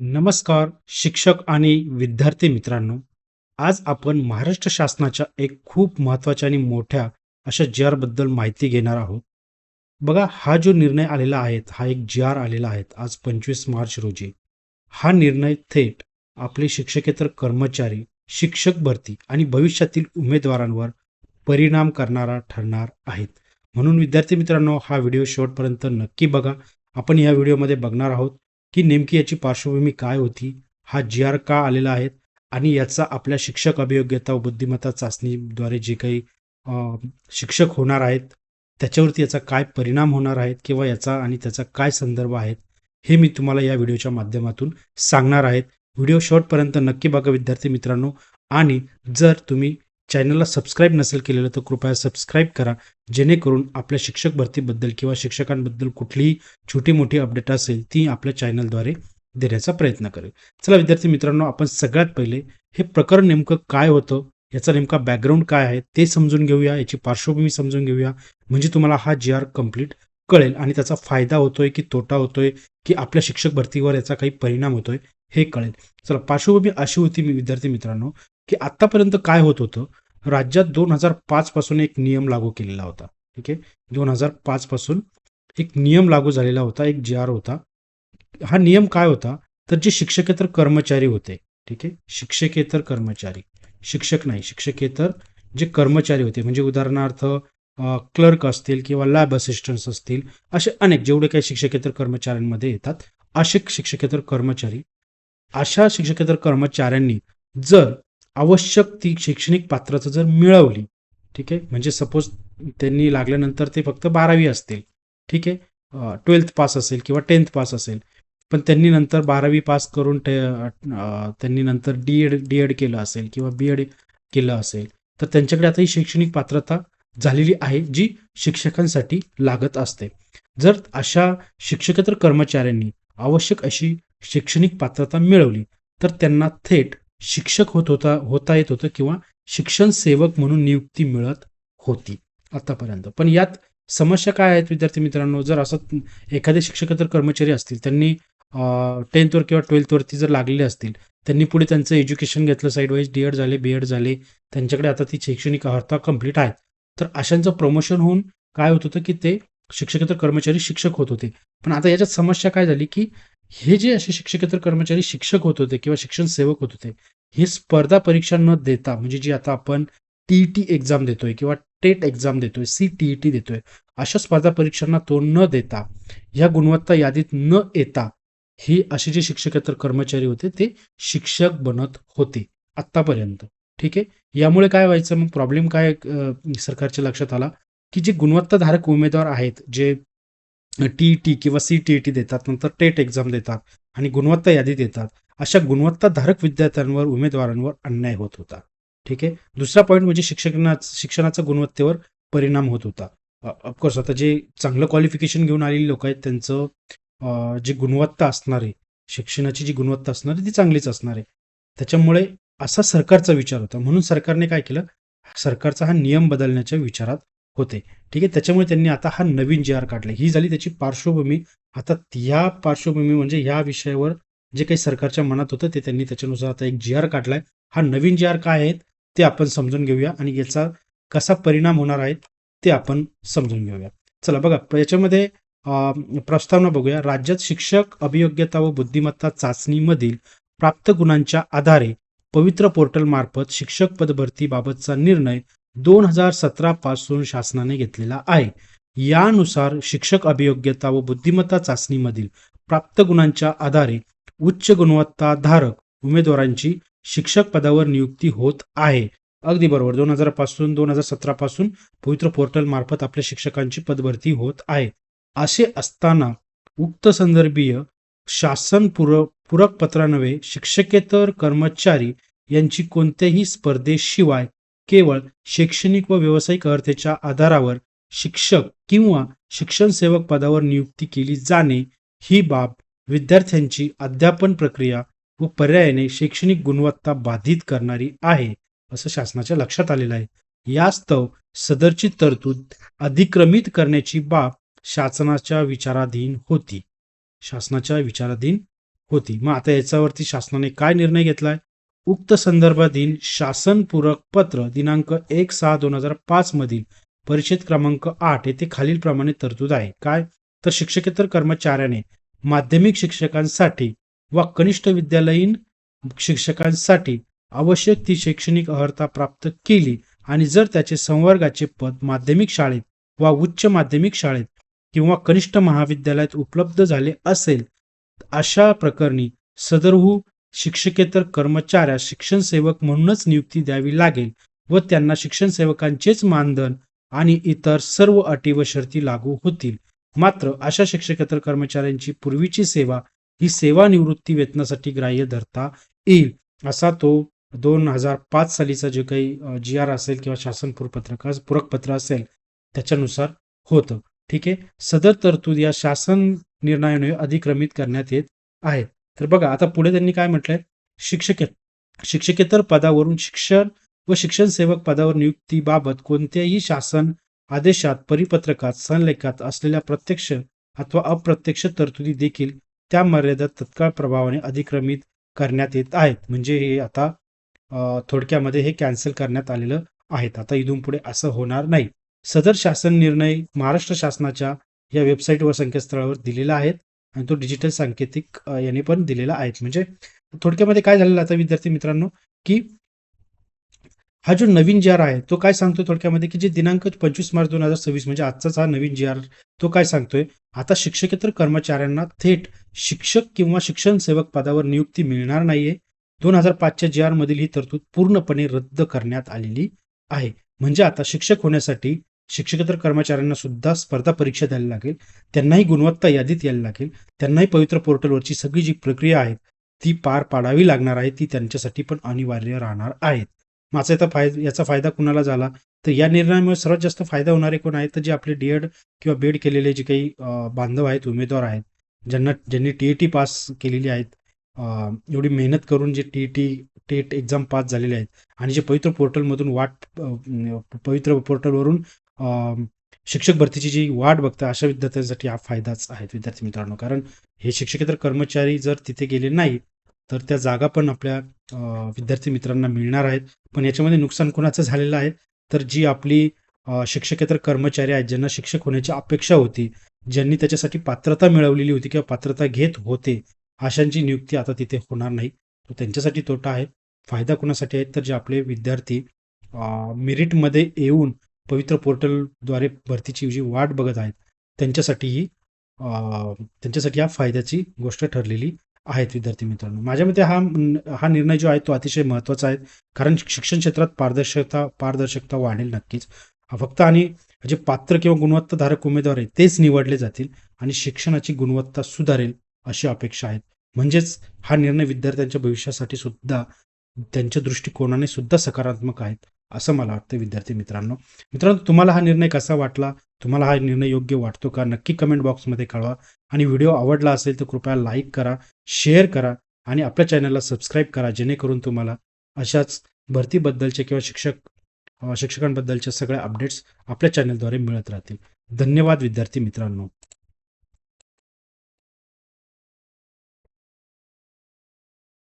नमस्कार शिक्षक आणि विद्यार्थी मित्रांनो. आज आपण महाराष्ट्र शासनाच्या एक खूप महत्त्वाच्या आणि मोठ्या अशा जी बद्दल माहिती घेणार आहोत. बघा, हा जो निर्णय आलेला आहे, हा एक जी आलेला आहे आज 25 मार्च रोजी. हा निर्णय थेट आपले शिक्षकेतर कर्मचारी, शिक्षक भरती आणि भविष्यातील उमेदवारांवर परिणाम करणारा ठरणार आहेत. म्हणून विद्यार्थी मित्रांनो, हा व्हिडिओ शेवटपर्यंत नक्की बघा. आपण या व्हिडिओमध्ये बघणार आहोत की नेमकी याची पार्श्वभूमी काय होती, हा जी का आलेला आहे आणि याचा आपल्या शिक्षक अभियोग्यता व बुद्धिमत्ता चाचणीद्वारे जे काही शिक्षक होणार आहेत त्याच्यावरती याचा काय परिणाम होणार आहेत किंवा याचा आणि त्याचा काय संदर्भ आहेत, हे मी तुम्हाला या व्हिडिओच्या माध्यमातून सांगणार आहेत. व्हिडिओ शेवटपर्यंत नक्की बघा विद्यार्थी मित्रांनो. आणि जर तुम्ही चॅनलला सबस्क्राईब नसेल केलेलं तर कृपया सबस्क्राईब करा, जेणेकरून आपल्या शिक्षक भरतीबद्दल किंवा शिक्षकांबद्दल कुठलीही छोटी मोठी अपडेट असेल ती आपल्या चॅनलद्वारे देण्याचा प्रयत्न करेल. चला विद्यार्थी मित्रांनो, आपण सगळ्यात पहिले हे प्रकरण नेमकं काय होतं, याचा नेमका बॅकग्राऊंड काय आहे ते समजून घेऊया, याची पार्श्वभूमी समजून घेऊया. म्हणजे तुम्हाला हा जी कंप्लीट कळेल आणि त्याचा फायदा होतोय की तोटा होतोय की आपल्या शिक्षक भरतीवर याचा काही परिणाम होतोय हे कळेल. चला, पार्श्वभूमी अशी होती मी विद्यार्थी मित्रांनो की आतापर्यंत काय होत होतं. राज्यात 2005 पासून एक नियम लागू केलेला होता. ठीक आहे, 2005 पासून एक नियम लागू झालेला होता, एक जी होता. हा नियम काय होता, तर जे शिक्षकेतर कर्मचारी होते, ठीक आहे, शिक्षकेतर कर्मचारी, शिक्षक नाही, शिक्षकेतर जे कर्मचारी होते, म्हणजे उदाहरणार्थ क्लर्क असतील किंवा लॅब असिस्टंट्स असतील, असे अनेक जेवढे काही शिक्षकेतर कर्मचाऱ्यांमध्ये येतात, असे शिक्षकेतर कर्मचारी, अशा शिक्षकेतर कर्मचाऱ्यांनी जर आवश्यक ती शैक्षणिक पात्रता जर मिळवली, ठीक आहे, म्हणजे सपोज त्यांनी लागल्यानंतर ते फक्त 12वी असतील, ठीक आहे, 12th पास असेल किंवा 10th पास असेल, पण त्यांनी नंतर 12वी पास करून त्यांनी नंतर डी एड केलं असेल किंवा बी केलं असेल, तर त्यांच्याकडे आता ही शैक्षणिक पात्रता झालेली आहे जी शिक्षकांसाठी लागत असते. जर अशा शिक्षकेतर कर्मचाऱ्यांनी आवश्यक अशी शैक्षणिक पात्रता मिळवली तर त्यांना थेट शिक्षक होता येत होतं किंवा शिक्षण सेवक म्हणून नियुक्ती मिळत होती आतापर्यंत. पण यात समस्या काय आहेत विद्यार्थी मित्रांनो, जर असं एखादे शिक्षकेतर कर्मचारी असतील, त्यांनी 10th किंवा 12th वरती जर लागलेले असतील, त्यांनी पुढे त्यांचं एज्युकेशन घेतलं, साईड वाईज डी एड झाले, बी एड झाले, त्यांच्याकडे आता ती शैक्षणिक अर्हता कंप्लीट आहे, तर अशांचं प्रमोशन होऊन काय होत होतं की ते शिक्षकेतर कर्मचारी शिक्षक होत होते. पण आता याच्यात समस्या काय झाली की हे जे असे शिक्षकेतर कर्मचारी शिक्षक होत होते किंवा शिक्षण सेवक होत होते, हे स्पर्धा परीक्षा न देता, म्हणजे जी आता आपण टीईटी एक्झाम देतोय किंवा टेट एक्झाम देतोय, सीटीईटी देतोय, अशा स्पर्धा परीक्षांना तोंड न देता, या गुणवत्ता यादीत न येता, हे असे जे शिक्षकेतर कर्मचारी होते ते शिक्षक बनत होते आतापर्यंत. ठीक आहे, यामुळे काय व्हायचं, मग प्रॉब्लेम काय सरकारच्या लक्षात आला की जे गुणवत्ताधारक उमेदवार आहेत, जे टीईटी किंवा सीटीईटी देतात, नंतर टेट एक्झाम देतात आणि गुणवत्ता यादी देतात, अशा गुणवत्ताधारक विद्यार्थ्यांवर, उमेदवारांवर अन्याय होत होता. ठीक आहे, दुसरा पॉईंट म्हणजे शिक्षणाचा गुणवत्तेवर परिणाम होत होता. ऑफकोर्स आता जे चांगलं क्वालिफिकेशन घेऊन आलेली लोक आहेत त्यांचं जी गुणवत्ता असणार आहे, शिक्षणाची जी गुणवत्ता असणार आहे ती चांगलीच असणार आहे. त्याच्यामुळे असा सरकारचा विचार होता, म्हणून सरकारने काय केलं, सरकारचा हा नियम बदलण्याच्या विचारात होते. ठीक आहे, त्याच्यामुळे त्यांनी आता हा नवीन जी काढला. ही झाली त्याची पार्श्वभूमी. आता ह्या पार्श्वभूमी म्हणजे ह्या विषयावर जे काही सरकारच्या मनात होतं ते त्यांनी त्याच्यानुसार आता एक जी काढलाय. हा नवीन जी काय आहेत ते आपण समजून घेऊया आणि याचा कसा परिणाम होणार आहे ते आपण समजून घेऊया. चला बघा, याच्यामध्ये प्रस्तावना बघूया. राज्यात शिक्षक अभियोग्यता व बुद्धिमत्ता चाचणीमधील प्राप्त गुणांच्या आधारे पवित्र पोर्टल मार्फत शिक्षक पदभरती बाबतचा निर्णय 2017 पासून शासनाने घेतलेला आहे. यानुसार शिक्षक अभियोग्यता व बुद्धिमत्ता चाचणीमधील प्राप्त गुणांच्या आधारे उच्च गुणवत्ता धारक उमेदवारांची शिक्षक पदावर नियुक्ती होत आहे. अगदी बरोबर, 2017 पासून पवित्र पोर्टल मार्फत आपल्या शिक्षकांची पदभरती होत आहे. असे असताना उक्त संदर्भीय शासन पूरक पत्रान्वये शिक्षकेतर कर्मचारी यांची कोणत्याही स्पर्धेशिवाय केवळ शैक्षणिक व व्यावसायिक अर्हतेच्या आधारावर शिक्षक किंवा शिक्षण सेवक पदावर नियुक्ती केली जाणे ही बाब विद्यार्थ्यांची अध्यापन प्रक्रिया व पर्यायाने शैक्षणिक गुणवत्ता बाधित करणारी आहे, असं शासनाच्या लक्षात आलेलं आहे. यास्तव सदरची तरतूद अधिक्रमित करण्याची बाब शासनाच्या विचाराधीन होती. होती. मग आता याच्यावरती शासनाने काय निर्णय घेतलाय? उक्त संदर्भाधीन शासन पूरक पत्र दिनांक 1/6/2005 मधील परिच्छेद क्रमांक 8 येथे खालीलप्रमाणे तरतूद आहे. काय? तर शिक्षकेतर कर्मचाऱ्याने माध्यमिक शिक्षकांसाठी व कनिष्ठ विद्यालयीन शिक्षकांसाठी आवश्यक ती शैक्षणिक अर्हता प्राप्त केली आणि जर त्याचे संवर्गाचे पद माध्यमिक शाळेत वा उच्च माध्यमिक शाळेत किंवा कनिष्ठ महाविद्यालयात उपलब्ध झाले असेल, अशा प्रकरणी सदरहू शिक्षकेतर कर्मचाऱ्यास शिक्षण सेवक म्हणूनच नियुक्ती द्यावी लागेल व त्यांना शिक्षण सेवकांचेच मानधन आणि इतर सर्व अटी व शर्ती लागू होतील. मात्र अशा शिक्षकेतर कर्मचाऱ्यांची पूर्वीची सेवा ही सेवानिवृत्ती वेतनासाठी ग्राह्य धरता येईल, असा तो 2005 सालीचा जे काही जी आर असेल किंवा शासन पूरक पत्र असेल त्याच्यानुसार होतं. ठीक आहे. सदर तरतूद या शासन निर्णयाने अधिक्रमित करण्यात येत आहेत. तर बघा आता पुढे त्यांनी काय म्हटलंय? शिक्षकेतर पदावरून शिक्षण व शिक्षण सेवक पदावर नियुक्तीबाबत कोणत्याही शासन आदेशात, परिपत्रकात, संलेखात असलेल्या प्रत्यक्ष अथवा अप्रत्यक्ष तरतुदी देखील त्या मर्यादेत तत्काळ प्रभावाने अधिक्रमित करण्यात येत आहेत. म्हणजे हे आता थोडक्यामध्ये हे कॅन्सल करण्यात आलेलं आहेत. आता इथून पुढे असं होणार नाही. सदर शासन निर्णय महाराष्ट्र शासनाच्या या वेबसाईट व संकेतस्थळावर दिलेला आहे आणि तो डिजिटल सांकेतिक याने पण दिलेला आहे. म्हणजे थोडक्यामध्ये काय झालेलं आता विद्यार्थी मित्रांनो, की हा जो नवीन जी आर आहे तो काय सांगतोय थोडक्यामध्ये, की जे दिनांक 25 मार्च 2026 म्हणजे आजचाच हा नवीन जी आर तो काय सांगतोय? आता शिक्षकेतर कर्मचाऱ्यांना थेट शिक्षक किंवा शिक्षण सेवक पदावर नियुक्ती मिळणार नाहीये. 2005च्या जी आर मधील ही तरतूद पूर्णपणे रद्द करण्यात आलेली आहे. म्हणजे आता शिक्षक होण्यासाठी शिक्षकेतर कर्मचाऱ्यांना सुद्धा स्पर्धा परीक्षा द्यायला लागेल, त्यांनाही गुणवत्ता यादीत यायला लागेल, त्यांनाही पवित्र पोर्टलवरची सगळी जी प्रक्रिया आहे ती पार पाडावी लागणार आहे. ती त्यांच्यासाठी पण अनिवार्य राहणार आहे. याचा फायदा कुणाला झाला? तर या निर्णयामुळे सर्वात जास्त फायदा होणारे कोण आहेत? तर जे आपले डी-एड किंवा बीएड केलेले जे काही बांधव आहेत, उमेदवार आहेत, ज्यांनी टी-ई-टी पास केलेली आहेत, एवढी मेहनत करून जे टेट एक्झाम पास झालेले आहेत आणि जे पवित्र पोर्टलवरून शिक्षक भरतीची जी वाट बघता अशा विद्यार्थ्यांसाठी हा फायदाच आहे विद्यार्थी मित्रांनो. कारण हे शिक्षकेतर कर्मचारी जर तिथे गेले नाही तर त्या जागा पण आपल्या विद्यार्थी मित्रांना मिळणार आहेत. पण याच्यामध्ये नुकसान कोणाचं झालेलं आहे? तर जी आपली शिक्षकेतर कर्मचारी आहेत, ज्यांना शिक्षक होण्याची अपेक्षा होती, ज्यांनी त्याच्यासाठी पात्रता मिळवलेली होती किंवा पात्रता घेत होते, अशांची नियुक्ती आता तिथे होणार नाही. तो त्यांच्यासाठी तोटा आहे. फायदा कोणासाठी आहे? तर जे आपले विद्यार्थी मेरिटमध्ये येऊन पवित्र पोर्टलद्वारे भरतीची जी वाट बघत आहेत त्यांच्यासाठी हा फायद्याची गोष्ट ठरलेली आहेत विद्यार्थी मित्रांनो. माझ्या मते हा निर्णय जो आहे तो अतिशय महत्त्वाचा आहे. कारण शिक्षण क्षेत्रात पारदर्शकता वाढेल नक्कीच. फक्त आणि जे पात्र किंवा गुणवत्ताधारक उमेदवार आहेत तेच निवडले जातील आणि शिक्षणाची गुणवत्ता सुधारेल अशी अपेक्षा आहेत. म्हणजेच हा निर्णय विद्यार्थ्यांच्या भविष्यासाठी सुद्धा त्यांच्या दृष्टिकोनाने सुद्धा सकारात्मक आहेत असं मला वाटतं विद्यार्थी मित्रांनो. तुम्हाला हा निर्णय कसा वाटला? तुम्हाला हा निर्णय योग्य वाटतो का? नक्की कमेंट बॉक्समध्ये कळवा आणि व्हिडिओ आवडला असेल तर कृपया लाईक करा, शेअर करा आणि आपल्या चॅनलला सबस्क्राईब करा, जेणेकरून तुम्हाला अशाच भरतीबद्दलचे किंवा शिक्षकांबद्दलच्या सगळ्या अपडेट्स आपल्या चॅनलद्वारे मिळत राहतील. धन्यवाद विद्यार्थी मित्रांनो.